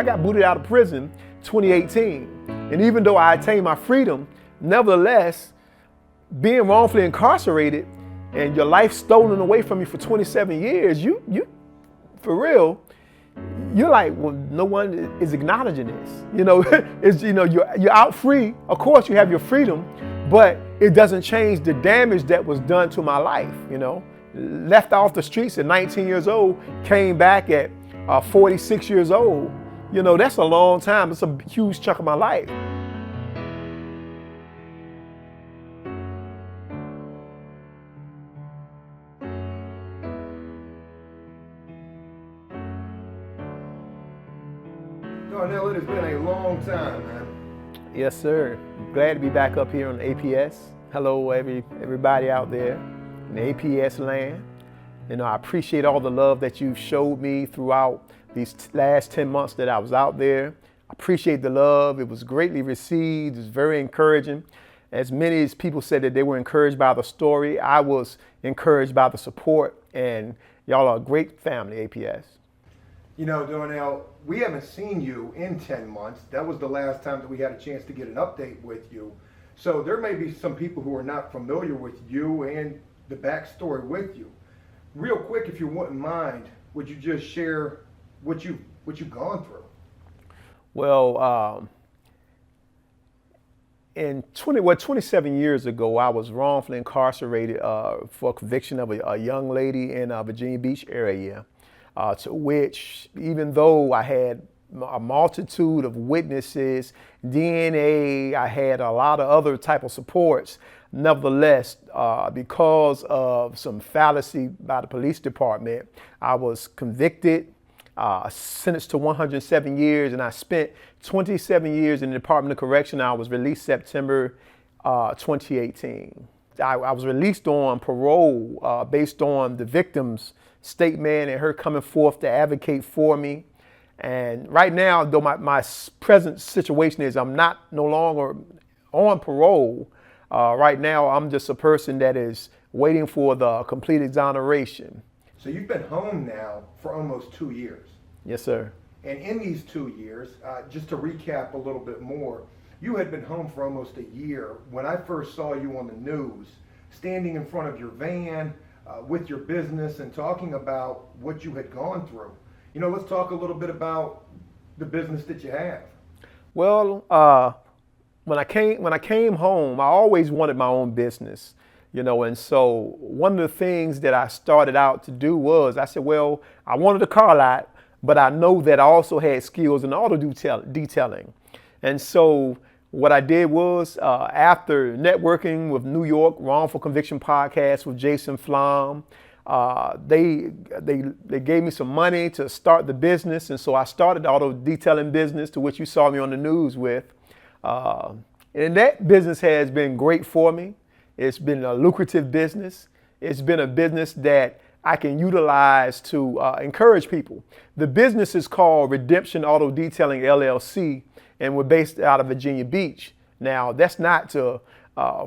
got booted out of prison 2018. And even though I attained my freedom, nevertheless, being wrongfully incarcerated and your life stolen away from you for 27 years, you for real, you're like, well, no one is acknowledging this. You're out free. Of course, you have your freedom, but it doesn't change the damage that was done to my life. Left off the streets at 19 years old, came back at 46 years old. That's a long time. It's a huge chunk of my life. Darnell, it has been a long time, man. Yes, sir. Glad to be back up here on APS. Hello, everybody out there in the APS land. I appreciate all the love that you've showed me throughout these last 10 months that I was out there. I appreciate the love. It was greatly received. It was very encouraging. As many as people said that they were encouraged by the story, I was encouraged by the support, and y'all are a great family, APS. Darnell, we haven't seen you in 10 months. That was the last time that we had a chance to get an update with you. So there may be some people who are not familiar with you and the backstory with you. Real quick, if you wouldn't mind, would you just share what you've gone through? Well, 27 years ago, I was wrongfully incarcerated for conviction of a young lady in Virginia Beach area. To which, even though I had a multitude of witnesses, DNA, I had a lot of other type of supports, nevertheless, because of some fallacy by the police department, I was convicted, sentenced to 107 years, and I spent 27 years in the Department of Correction. I was released September 2018. I was released on parole based on the victim's statement and her coming forth to advocate for me. And right now, though my present situation is I'm no longer on parole, right now I'm just a person that is waiting for the complete exoneration. So you've been home now for almost 2 years. Yes, sir. And in these 2 years, just to recap a little bit more, you had been home for almost a year when I first saw you on the news, standing in front of your van with your business and talking about what you had gone through. Let's talk a little bit about the business that you have. Well, when I came home, I always wanted my own business, and so one of the things that I started out to do was I said, well, I wanted a car lot, but I know that I also had skills in auto detailing. And so what I did was, after networking with New York Wrongful Conviction Podcast with Jason Flom, they gave me some money to start the business. And so I started the auto detailing business, to which you saw me on the news with. And that business has been great for me. It's been a lucrative business. It's been a business that I can utilize to encourage people. The business is called Redemption Auto Detailing LLC, and we're based out of Virginia Beach. Now, that's not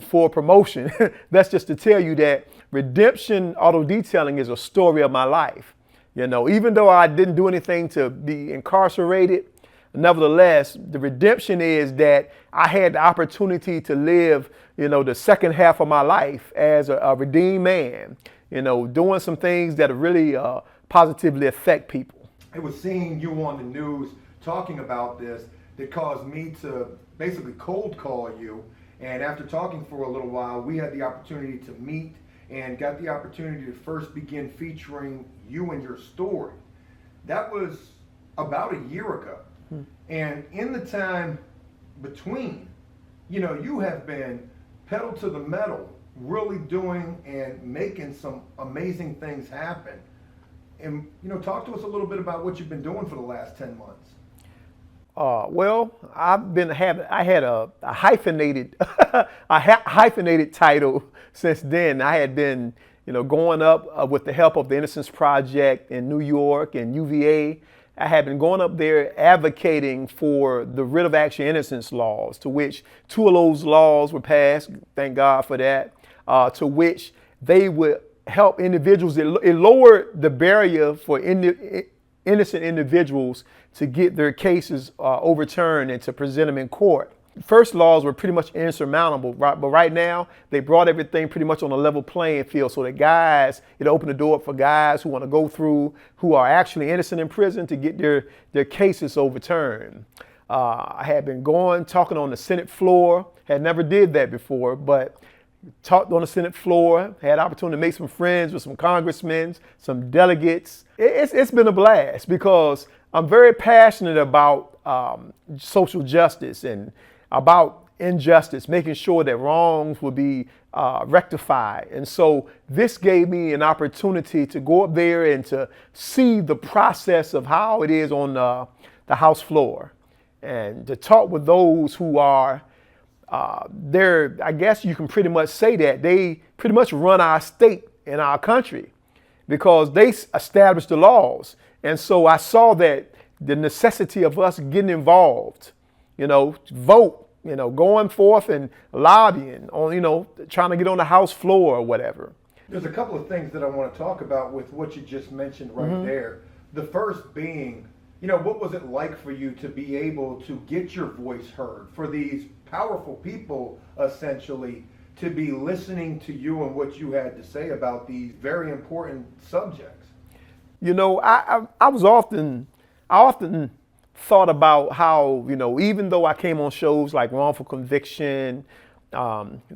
for promotion. That's just to tell you that Redemption Auto Detailing is a story of my life. Even though I didn't do anything to be incarcerated, nevertheless, the redemption is that I had the opportunity to live, the second half of my life as a redeemed man, doing some things that really positively affect people. It was seeing you on the news talking about this that caused me to basically cold call you. And after talking for a little while, we had the opportunity to meet and got the opportunity to first begin featuring you and your story. That was about a year ago. And in the time between, you have been pedal to the metal, really doing and making some amazing things happen. And, talk to us a little bit about what you've been doing for the last 10 months. Well, I had a hyphenated hyphenated title since then. I had been, going up with the help of the Innocence Project in New York and UVA. I had been going up there advocating for the writ of actual innocence laws, to which 2 of those laws were passed. Thank God for that. To which they would help individuals. It lowered the barrier for innocent individuals to get their cases overturned and to present them in court. First laws were pretty much insurmountable, right? But right now they brought everything pretty much on a level playing field. So the guys, it opened the door up for guys who want to go through, who are actually innocent in prison, to get their cases overturned. I had been talking on the Senate floor, had never did that before, but talked on the Senate floor, had opportunity to make some friends with some congressmen, some delegates. It's been a blast because I'm very passionate about social justice and about injustice, making sure that wrongs will be rectified. And so this gave me an opportunity to go up there and to see the process of how it is on the House floor, and to talk with those who are there. I guess you can pretty much say that they pretty much run our state and our country because they established the laws. And so I saw that the necessity of us getting involved, vote, going forth and lobbying on, trying to get on the House floor or whatever. There's a couple of things that I want to talk about with what you just mentioned right there. The first being, what was it like for you to be able to get your voice heard, for these powerful people essentially to be listening to you and what you had to say about these very important subjects? I often thought about how, even though I came on shows like Wrongful Conviction, the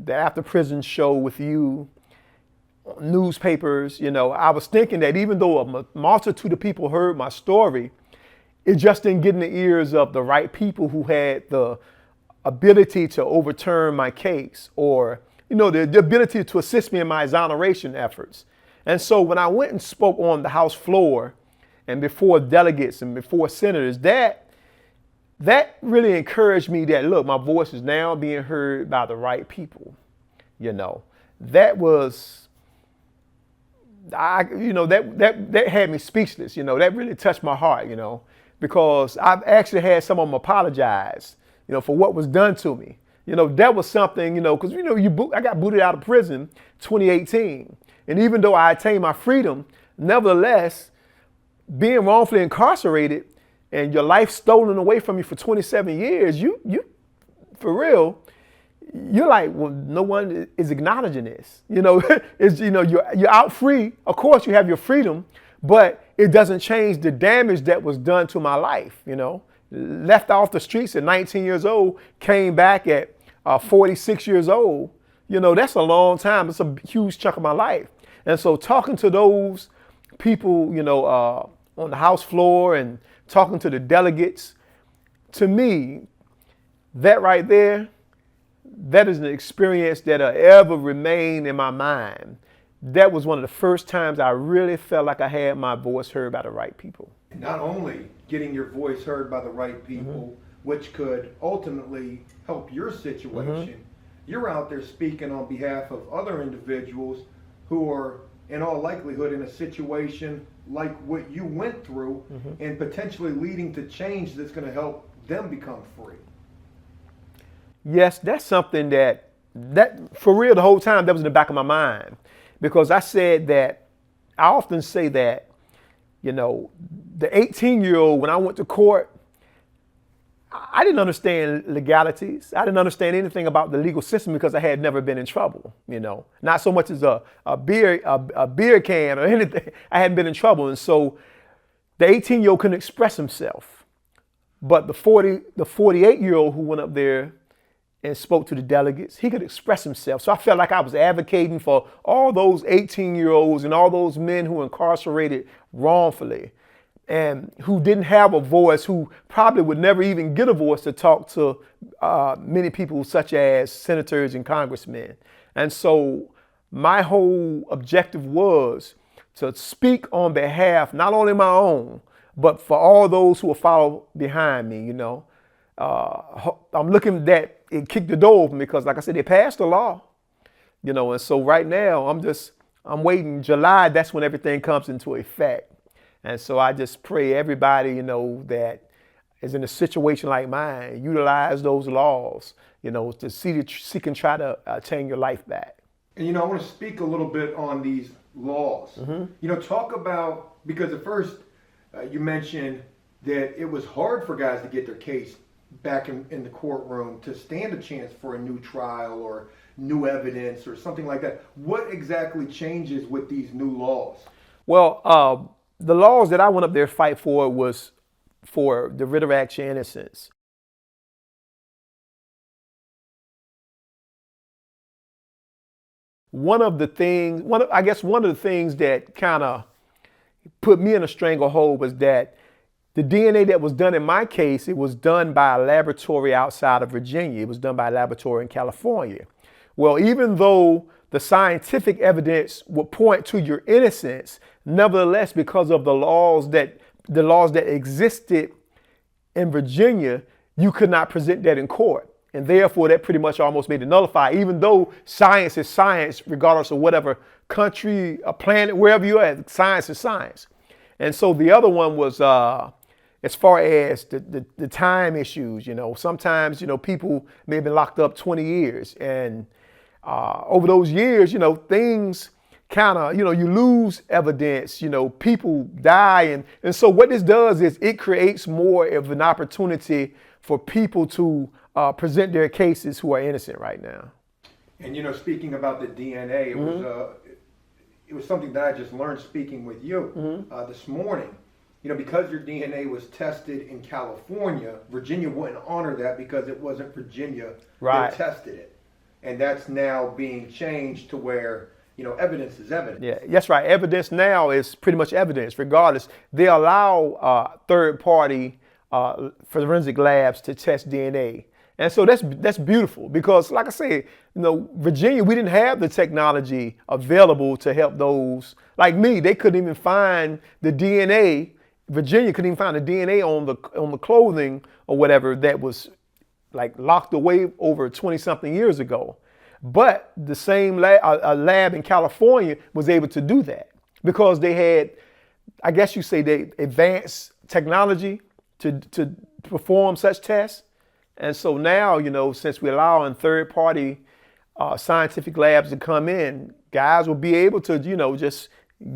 AfterPrisonShow with you, newspapers, I was thinking that even though a multitude of people heard my story, it just didn't get in the ears of the right people who had the ability to overturn my case, or, the ability to assist me in my exoneration efforts. And so when I went and spoke on the House floor and before delegates and before senators, that really encouraged me that, look, my voice is now being heard by the right people. That was, that had me speechless. That really touched my heart, because I've actually had some of them apologize, for what was done to me. That was something, because, I got booted out of prison 2018. And even though I attained my freedom, nevertheless, being wrongfully incarcerated and your life stolen away from you for 27 years, you for real, you're like, well, no one is acknowledging this. You're out free. Of course, you have your freedom, but it doesn't change the damage that was done to my life. Left off the streets at 19 years old, came back at 46 years old. That's a long time. It's a huge chunk of my life. And so talking to those people, on the House floor and talking to the delegates, to me, that right there, that is an experience that'll ever remain in my mind. That was one of the first times I really felt like I had my voice heard by the right people. Not only getting your voice heard by the right people, which could ultimately help your situation, you're out there speaking on behalf of other individuals who are in all likelihood in a situation like what you went through, and potentially leading to change that's going to help them become free. Yes, that's something that for real the whole time that was in the back of my mind, because I said that, I often say that, the 18-year-old, when I went to court, I didn't understand legalities. I didn't understand anything about the legal system because I had never been in trouble, not so much as a beer can or anything. I hadn't been in trouble. And so the 18-year-old couldn't express himself. But the 48-year-old who went up there and spoke to the delegates, he could express himself. So I felt like I was advocating for all those 18-year-olds and all those men who were incarcerated wrongfully and who didn't have a voice, who probably would never even get a voice to talk to many people such as senators and congressmen. And so my whole objective was to speak on behalf, not only my own, but for all those who will follow behind me, I'm looking that it kicked the door open because, like I said, they passed the law, and so right now I'm waiting. July, that's when everything comes into effect. And so I just pray everybody, that is in a situation like mine, utilize those laws, to seek and try to attain your life back. And, I want to speak a little bit on these laws. Talk about, because at first, You mentioned that it was hard for guys to get their case back in the courtroom to stand a chance for a new trial or new evidence or something like that. What exactly changes with these new laws? Well, the laws that I went up there to fight for was for the writ of actual innocence. One of the things that kind of put me in a stranglehold was that the DNA that was done in my case, it was done by a laboratory outside of Virginia. It was done by a laboratory in California. Well, even though the scientific evidence would point to your innocence, nevertheless, because of the laws that existed in Virginia, you could not present that in court. And therefore, that pretty much almost made it nullified, even though science is science, regardless of whatever country, a planet, wherever you're at, science is science. And so the other one was, as far as the time issues, sometimes, people may have been locked up 20 years. And over those years, things kind of, you lose evidence, people die. And so what this does is it creates more of an opportunity for people to present their cases who are innocent right now. And, speaking about the DNA, it was something that I just learned speaking with you this morning. Because your DNA was tested in California, Virginia wouldn't honor that because it wasn't Virginia that tested it. And that's now being changed to where, evidence is evidence. Yeah, that's right. Evidence now is pretty much evidence, regardless. They allow third-party forensic labs to test DNA. And so that's beautiful because, like I said, Virginia, we didn't have the technology available to help those like me. They couldn't even find the DNA. Virginia couldn't even find the DNA on the clothing or whatever that was like locked away over 20-something years ago. But the same lab in California was able to do that because they had, I guess you say, they advanced technology to perform such tests. And so now, since we're allowing third-party scientific labs to come in, guys will be able to, just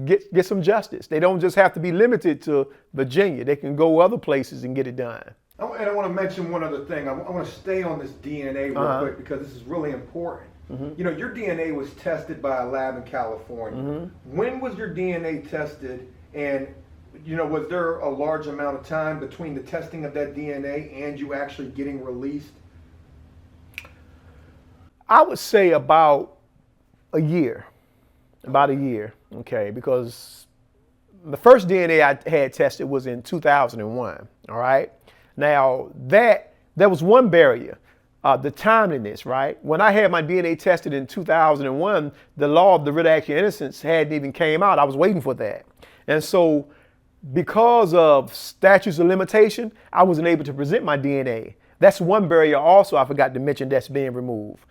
get some justice. They don't just have to be limited to Virginia. They can go other places and get it done. And I want to mention one other thing. I want to stay on this DNA real quick because this is really important. Your DNA was tested by a lab in California. When was your DNA tested? And, was there a large amount of time between the testing of that DNA and you actually getting released? I would say about a year. Okay, because the first DNA I had tested was in 2001, all right? Now, that was one barrier, the timeliness, right? When I had my DNA tested in 2001, the law of the writ of actual innocence hadn't even came out. I was waiting for that. And so because of statutes of limitation, I wasn't able to present my DNA. That's one barrier also I forgot to mention that's being removed.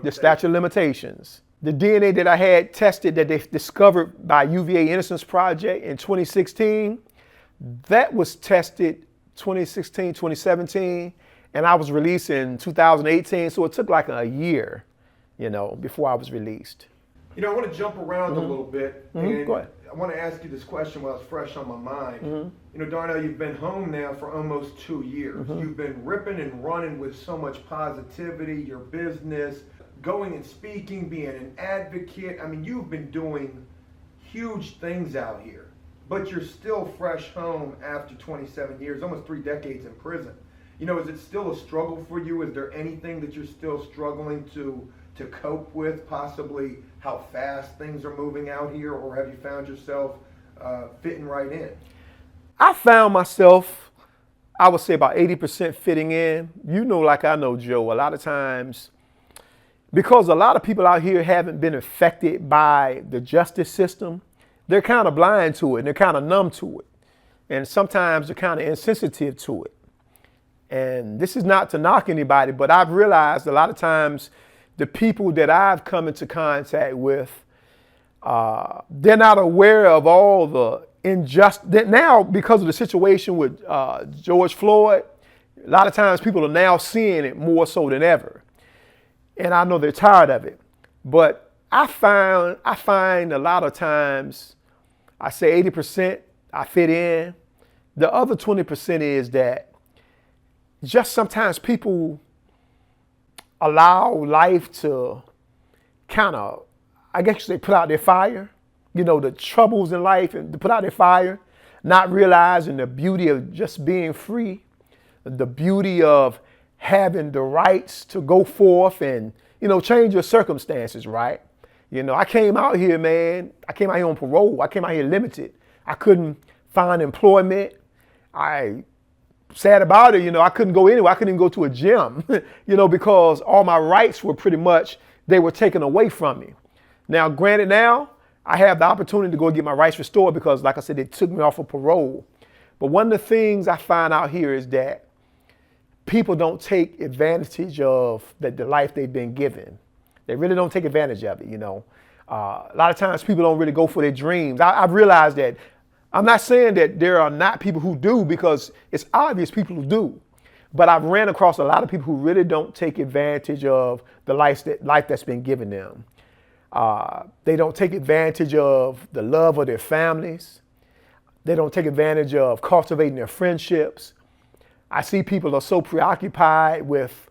The statute of limitations. The DNA that I had tested that they discovered by UVA Innocence Project in 2016, that was tested 2016, 2017, and I was released in 2018. So it took like a year, before I was released. I want to jump around a little bit. And Go ahead. I want to ask you this question while it's fresh on my mind. Darnell, you've been home now for almost 2 years. You've been ripping and running with so much positivity, your business, going and speaking, being an advocate. I mean, you've been doing huge things out here, but you're still fresh home after 27 years, almost 3 decades in prison. Is it still a struggle for you? Is there anything that you're still struggling to cope with, possibly how fast things are moving out here, or have you found yourself fitting right in? I found myself, I would say about 80% fitting in. Like I know, Joe, a lot of times, because a lot of people out here haven't been affected by the justice system, they're kind of blind to it and they're kind of numb to it. And sometimes they're kind of insensitive to it. And this is not to knock anybody, but I've realized a lot of times the people that I've come into contact with, they're not aware of all the injustice. Now, because of the situation with George Floyd, a lot of times people are now seeing it more so than ever. And I know they're tired of it. But I find a lot of times, I say 80%, I fit in. The other 20% is that just sometimes people allow life to kind of, I guess they put out their fire, the troubles in life, and to put out their fire, not realizing the beauty of just being free, the beauty of having the rights to go forth and, change your circumstances, right? I came out here, man. I came out here on parole. I came out here limited. I couldn't find employment. Sad about it, I couldn't go anywhere. I couldn't even go to a gym, because all my rights were pretty much, they were taken away from me. Now, granted, now I have the opportunity to go get my rights restored because, like I said, they took me off of parole. But one of the things I find out here is that people don't take advantage of the life they've been given. They really don't take advantage of it, A lot of times people don't really go for their dreams. I've realized that. I'm not saying that there are not people who do, because it's obvious people who do. But I've ran across a lot of people who really don't take advantage of the life that's been given them. They don't take advantage of the love of their families. They don't take advantage of cultivating their friendships. I see people are so preoccupied with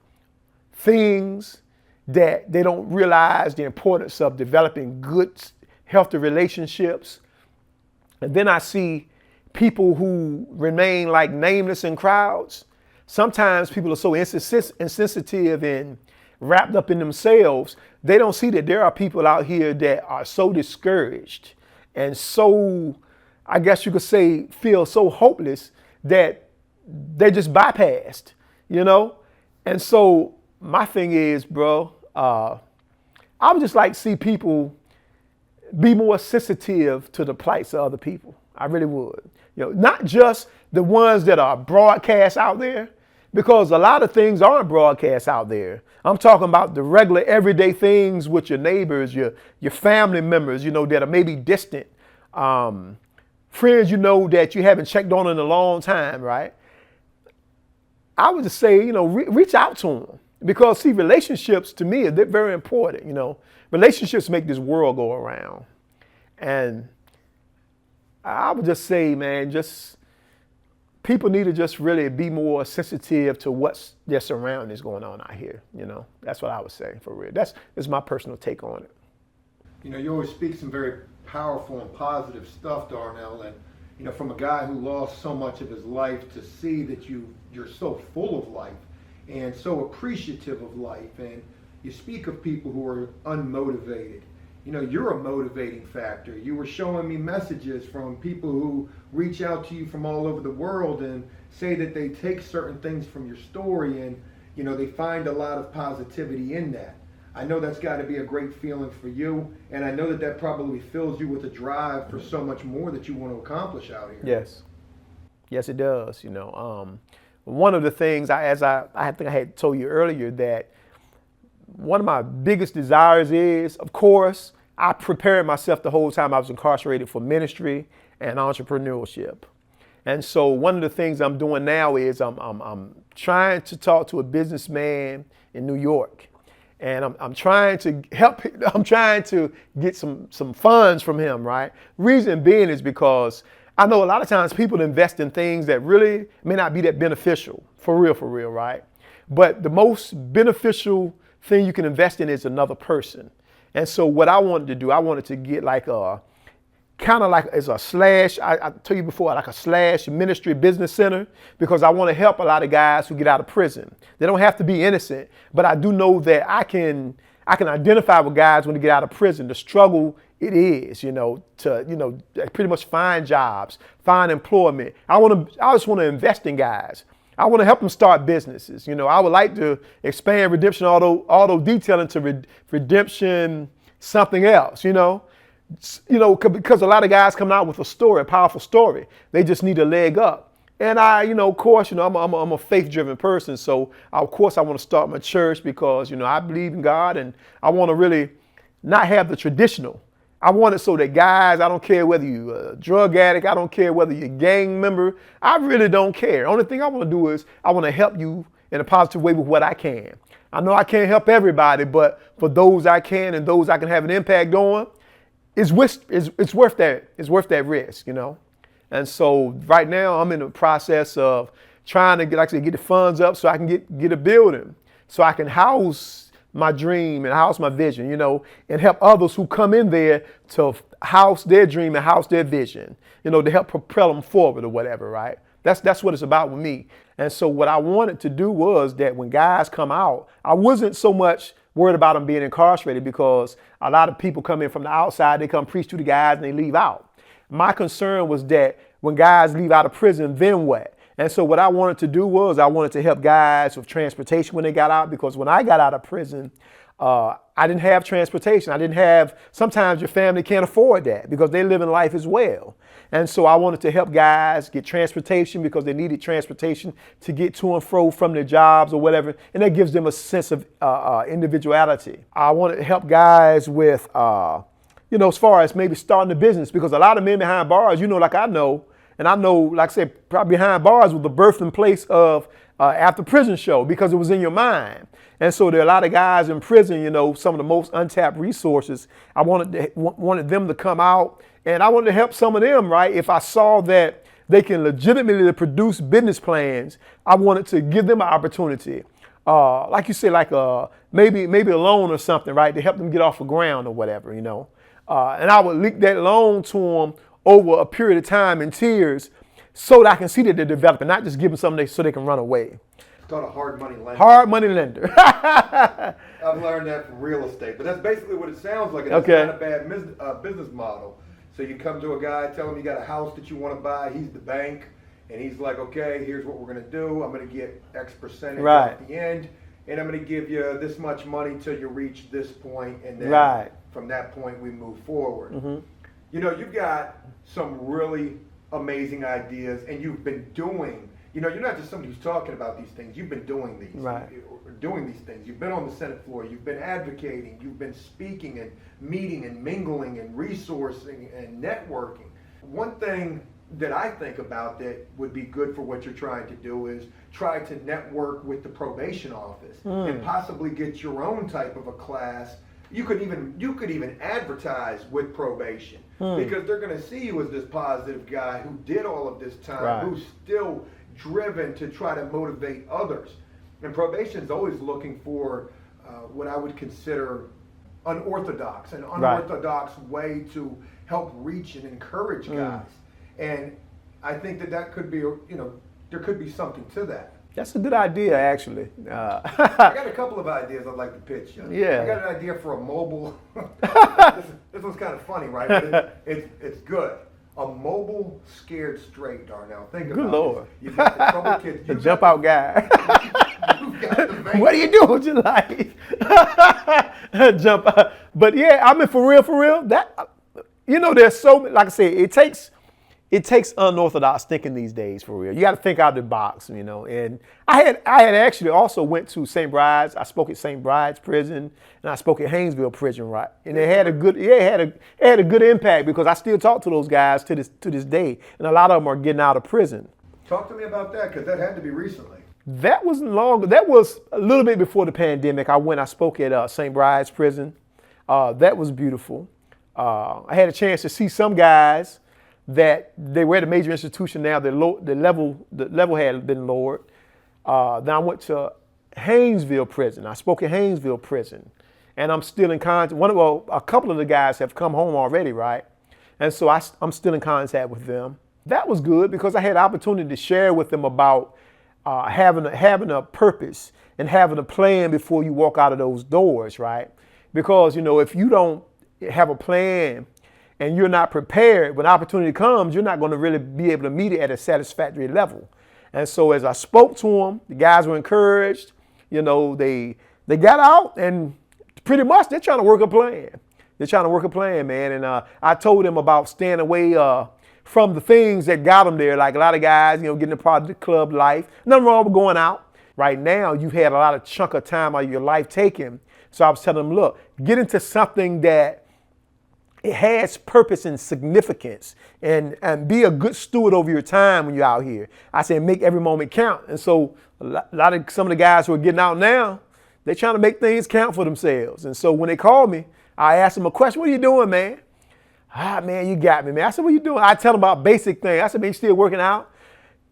things that they don't realize the importance of developing good, healthy relationships. And then I see people who remain like nameless in crowds. Sometimes people are so insensitive and wrapped up in themselves, they don't see that there are people out here that are so discouraged and so, I guess you could say, feel so hopeless that they're just bypassed, And so my thing is, bro, I would just like to see people be more sensitive to the plights of other people. I really would. Not just the ones that are broadcast out there, because a lot of things aren't broadcast out there. I'm talking about the regular everyday things with your neighbors, your family members, that are maybe distant. Friends, that you haven't checked on in a long time, right? I would just say, reach out to them. Because, see, relationships, to me, they're very important, Relationships make this world go around. And I would just say, man, people need to just really be more sensitive to what's their surroundings going on out here, That's what I would say, for real. That's my personal take on it. You always speak some very powerful and positive stuff, Darnell, and, from a guy who lost so much of his life, to see that you're so full of life and so appreciative of life, and you speak of people who are unmotivated. You're a motivating factor. You were showing me messages from people who reach out to you from all over the world and say that they take certain things from your story and, they find a lot of positivity in that. I know that's got to be a great feeling for you, and I know that probably fills you with a drive for so much more that you want to accomplish out here. Yes, it does. One of the things, I think I had told you earlier, that one of my biggest desires is, of course, I prepared myself the whole time I was incarcerated for ministry and entrepreneurship. And so one of the things I'm doing now is I'm trying to talk to a businessman in New York. And I'm trying to help, I'm trying to get some funds from him, right? Reason being is because I know a lot of times people invest in things that really may not be that beneficial, for real, right? But the most beneficial thing you can invest in is another person. And so what I wanted to do, I wanted to get like a, kind of like as a slash, I told you before, like a slash ministry business center, because I want to help a lot of guys who get out of prison. They don't have to be innocent, but I do know that I can identify with guys when they get out of prison, the struggle it is, to, pretty much find jobs, find employment. I just want to invest in guys. I want to help them start businesses. I would like to expand redemption auto detailing to redemption something else, because a lot of guys come out with a story, a powerful story. They just need a leg up. And of course, I'm a faith-driven person. So, of course, I want to start my church because, I believe in God, and I want to really not have the traditional. I want it so that guys, I don't care whether you're a drug addict, I don't care whether you're a gang member, I really don't care. Only thing I want to do is I want to help you in a positive way with what I can. I know I can't help everybody, but for those I can and those I can have an impact on, it's worth that risk, And so right now I'm in the process of trying to get, like I said, get the funds up so I can get a building, so I can house my dream and house my vision, and help others who come in there to house their dream and house their vision, to help propel them forward or whatever, right? That's what it's about with me. And so what I wanted to do was that when guys come out, I wasn't so much worried about them being incarcerated, because a lot of people come in from the outside, they come preach to the guys and they leave out. My concern was that when guys leave out of prison, then what? And so what I wanted to do was I wanted to help guys with transportation when they got out, because when I got out of prison, I didn't have transportation. Sometimes your family can't afford that because they live in life as well. And so I wanted to help guys get transportation because they needed transportation to get to and fro from their jobs or whatever. And that gives them a sense of individuality. I wanted to help guys with, as far as maybe starting a business, because a lot of men behind bars, like I know, and I know, like I said, probably behind bars was the birthing place of AfterPrisonShow, because it was in your mind. And so there are a lot of guys in prison, some of the most untapped resources. I wanted them to come out, and I wanted to help some of them, right? If I saw that they can legitimately produce business plans, I wanted to give them an opportunity. Like you said, maybe a loan or something, right? To help them get off the ground or whatever, And I would leak that loan to them over a period of time in tiers, so that I can see that they're developing, not just give them something so they can run away. It's called a hard money lender. Hard money lender. I've learned that from real estate, but that's basically what it sounds like. It's Okay. not a bad business model. So you come to a guy, tell him you got a house that you want to buy. He's the bank, and he's like, okay, here's what we're going to do. I'm going to get X percentage at the end, and I'm going to give you this much money till you reach this point, and then from that point we move forward. Mm-hmm. You've got some really amazing ideas, and you've been doing, you're not just somebody who's talking about these things, you've been doing these, doing these things. You've been on the Senate floor, you've been advocating, you've been speaking and meeting and mingling and resourcing and networking. One thing that I think about that would be good for what you're trying to do is try to network with the probation office and possibly get your own type of a class. You could even advertise with probation, because they're going to see you as this positive guy who did all of this time, who's still driven to try to motivate others. And probation is always looking for what I would consider an unorthodox way to help reach and encourage guys. And I think that could be, there could be something to that. That's a good idea, actually. I got a couple of ideas I'd like to pitch you. Yeah. I got an idea for a mobile. This one's kind of funny, right? But it's good. A mobile scared straight, Darnell. Think about it. Good Lord. You've got the troubled kids. The jump out guy. You've got the van. What are you doing with your life? Jump out. But yeah, I mean, for real, that, there's so, like I said, it takes unorthodox thinking these days, for real. You got to think out of the box, And I had actually also went to St. Bride's. I spoke at St. Bride's Prison, and I spoke at Haynesville Prison, right? And it had a good impact, because I still talk to those guys to this day, and a lot of them are getting out of prison. Talk to me about that, because that had to be recently. That wasn't long. That was a little bit before the pandemic. I spoke at St. Bride's Prison. That was beautiful. I had a chance to see some guys that they were at a major institution now. The level had been lowered. Then I went to Haynesville Prison. I spoke at Haynesville Prison, and I'm still in contact. A couple of the guys have come home already, right? And so I'm still in contact with them. That was good, because I had the opportunity to share with them about having a purpose and having a plan before you walk out of those doors, right? Because if you don't have a plan and you're not prepared, when opportunity comes, you're not going to really be able to meet it at a satisfactory level. And so as I spoke to them, the guys were encouraged. They got out, and pretty much they're trying to work a plan. They're trying to work a plan, man. And I told them about staying away from the things that got them there. Like a lot of guys, getting a part of the club life. Nothing wrong with going out. Right now, you've had a lot of chunk of time out of your life taken. So I was telling them, look, get into something that it has purpose and significance, and be a good steward over your time when you're out here. I said, make every moment count. And so some of the guys who are getting out now, they're trying to make things count for themselves. And so when they call me, I ask them a question. What are you doing, man? Ah, man, you got me, man. I said, what you doing? I tell them about basic things. I said, man, you still working out?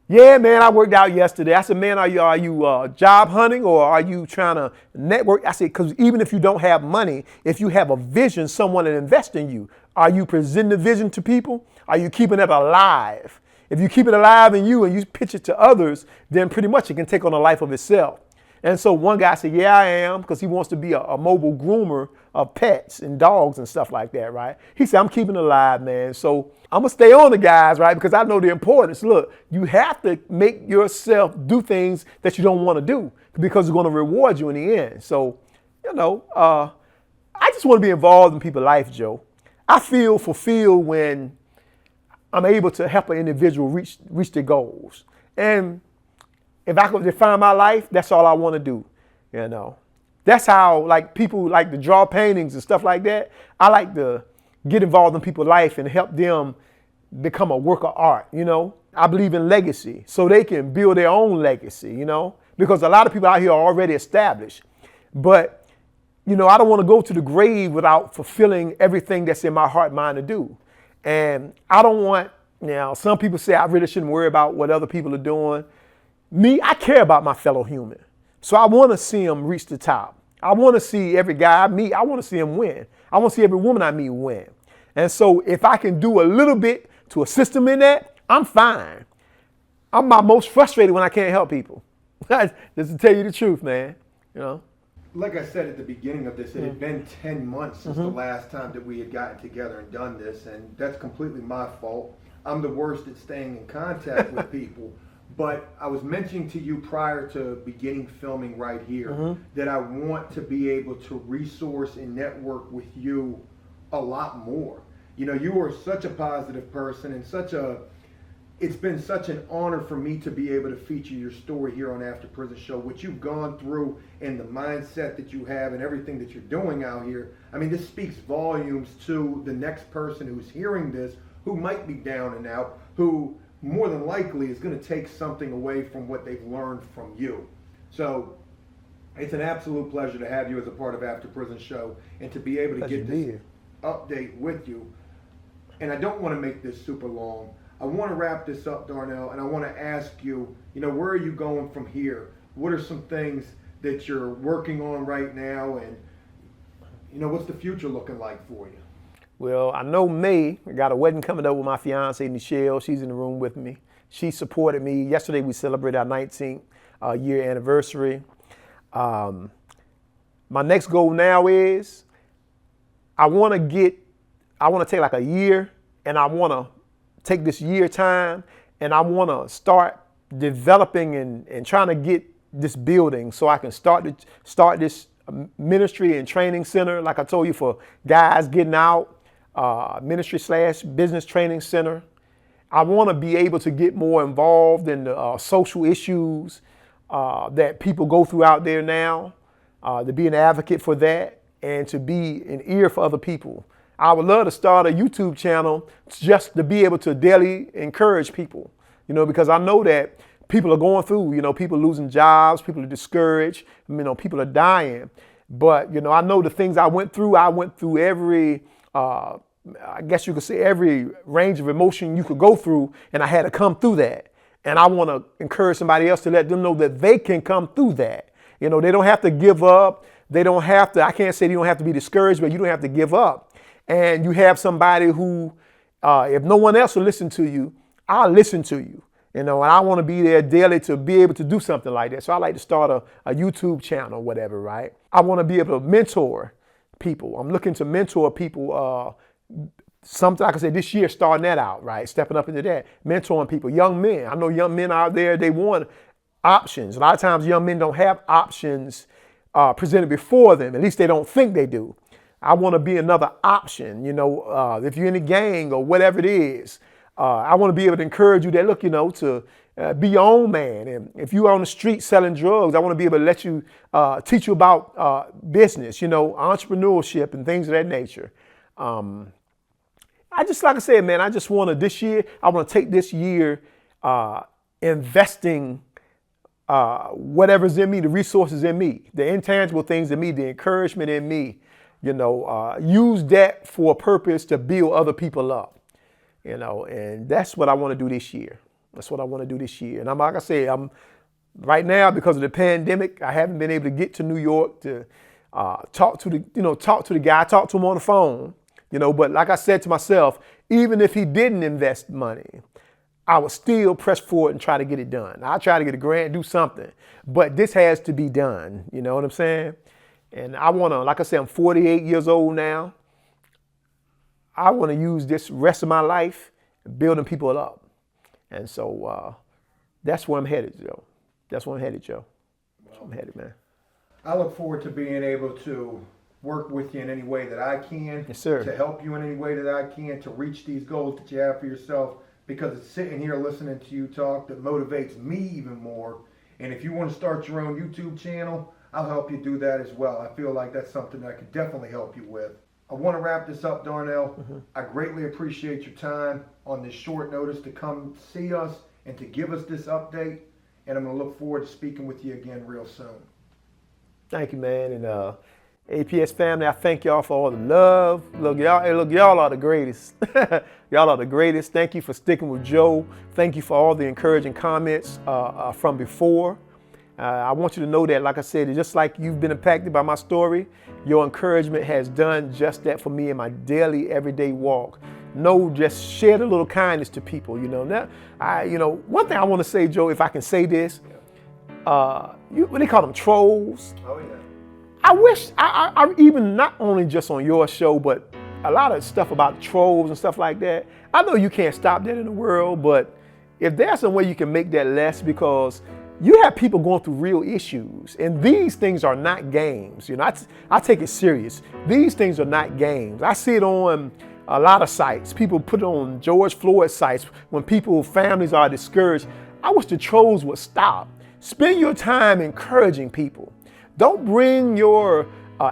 Yeah, man, I worked out yesterday. I said, man, are you job hunting or are you trying to network? I said, because even if you don't have money, if you have a vision, someone to invest in you, are you presenting the vision to people? Are you keeping it alive? If you keep it alive in you and you pitch it to others, then pretty much it can take on a life of itself. And so one guy said, yeah, I am, because he wants to be a mobile groomer of pets and dogs and stuff like that, right? He said, I'm keeping it alive, man. So I'm going to stay on the guys, right? Because I know the importance. Look, you have to make yourself do things that you don't want to do because it's going to reward you in the end. So, I just want to be involved in people's life, Joe. I feel fulfilled when I'm able to help an individual reach their goals. And if I could define my life, that's all I want to do, That's how, like, people like to draw paintings and stuff like that. I like to get involved in people's life and help them become a work of art, I believe in legacy, so they can build their own legacy, because a lot of people out here are already established. But, I don't want to go to the grave without fulfilling everything that's in my heart, mind to do. And I don't want, some people say I really shouldn't worry about what other people are doing. Me, I care about my fellow human. So I want to see them reach the top. I want to see every guy I meet, I want to see him win. I want to see every woman I meet win. And so if I can do a little bit to assist them in that, I'm fine. I'm my most frustrated when I can't help people. Just to tell you the truth, man. Like I said at the beginning of this, it had been 10 months since the last time that we had gotten together and done this, and that's completely my fault. I'm the worst at staying in contact with people. But I was mentioning to you prior to beginning filming right here that I want to be able to resource and network with you a lot more. You are such a positive person and it's been such an honor for me to be able to feature your story here on After Prison Show, what you've gone through and the mindset that you have and everything that you're doing out here. I mean, this speaks volumes to the next person who's hearing this, who might be down and out, who more than likely is going to take something away from what they've learned from you. So it's an absolute pleasure to have you as a part of After Prison Show and to be able to get this update with you. And I don't want to make this super long. I want to wrap this up, Darnell, and I want to ask you, where are you going from here? What are some things that you're working on right now? And, what's the future looking like for you? Well, I know May. I got a wedding coming up with my fiance, Nichelle. She's in the room with me. She supported me. Yesterday we celebrated our 19th year anniversary. My next goal now is I want to take like a year, and I want to take this year time, and I want to start developing and trying to get this building so I can start this ministry and training center, like I told you, for guys getting out. Ministry/business training center. I want to be able to get more involved in the social issues that people go through out there now, to be an advocate for that and to be an ear for other people. I would love to start a YouTube channel just to be able to daily encourage people, because I know that people are going through, people losing jobs, people are discouraged, people are dying. But, I know the things I went through every I guess you could say every range of emotion you could go through, and I had to come through that. And I want to encourage somebody else to let them know that they can come through that. They don't have to give up. I can't say you don't have to be discouraged, but you don't have to give up. And you have somebody who, if no one else will listen to you, I'll listen to you. And I want to be there daily to be able to do something like that. So I like to start a YouTube channel or whatever, right? I want to be able to mentor people. I'm looking to mentor people, something like I said this year, starting that out, right? Stepping up into that, mentoring people, young men. I know young men out there, they want options. A lot of times young men don't have options presented before them. At least they don't think they do. I want to be another option, if you're in a gang or whatever it is. I want to be able to encourage you that, look, to be your own man. And if you're on the street selling drugs, I want to be able to let you, teach you about business, entrepreneurship and things of that nature. I just, like I said, man, I just want to, this year, I want to take this year investing whatever's in me, the resources in me, the intangible things in me, the encouragement in me, use that for a purpose to build other people up, and that's what I want to do this year. That's what I want to do this year. And like I said, I'm right now, because of the pandemic, I haven't been able to get to New York to talk to the guy. I talked to him on the phone, but like I said to myself, even if he didn't invest money, I would still press forward and try to get it done. I'll try to get a grant, do something, but this has to be done. You know what I'm saying? And I want to, like I said, I'm 48 years old now. I want to use this rest of my life building people up. And so that's where I'm headed, Joe. That's where I'm headed, Joe. That's where I'm headed, man. I look forward to being able to work with you in any way that I can. Yes, sir. To help you in any way that I can to reach these goals that you have for yourself, because it's sitting here listening to you talk that motivates me even more. And if you want to start your own YouTube channel, I'll help you do that as well. I feel like that's something that I could definitely help you with. I want to wrap this up, Darnell. Mm-hmm. I greatly appreciate your time on this short notice to come see us and to give us this update. And I'm going to look forward to speaking with you again real soon. Thank you, man. And APS family, I thank y'all for all the love. Look, y'all are the greatest. Y'all are the greatest. Thank you for sticking with Joe. Thank you for all the encouraging comments from before. I want you to know that, like I said, just like you've been impacted by my story, your encouragement has done just that for me in my daily, everyday walk. Just share the little kindness to people. Now, one thing I want to say, Joe, if I can say this, what they call them, trolls. Oh, yeah. I wish I even, not only just on your show, but a lot of stuff about trolls and stuff like that. I know you can't stop that in the world, but if there's some way you can make that less, because you have people going through real issues, and these things are not games. I take it serious. These things are not games. I see it on a lot of sites. People put it on George Floyd sites when families are discouraged. I wish the trolls would stop. Spend your time encouraging people. Don't bring your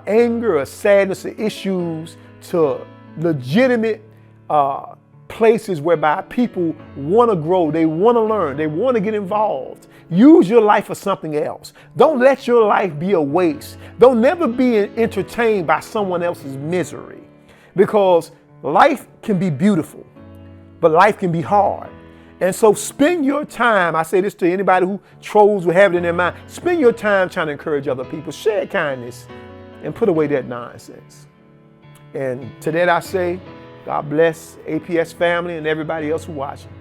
anger or sadness or issues to legitimate places whereby people want to grow, they want to learn, they want to get involved. Use your life for something else. Don't let your life be a waste. Don't never be entertained by someone else's misery, because life can be beautiful, but life can be hard. And so spend your time, I say this to anybody who trolls will have it in their mind, spend your time trying to encourage other people, share kindness, and put away that nonsense. And to that I say, God bless APS family and everybody else who's watching.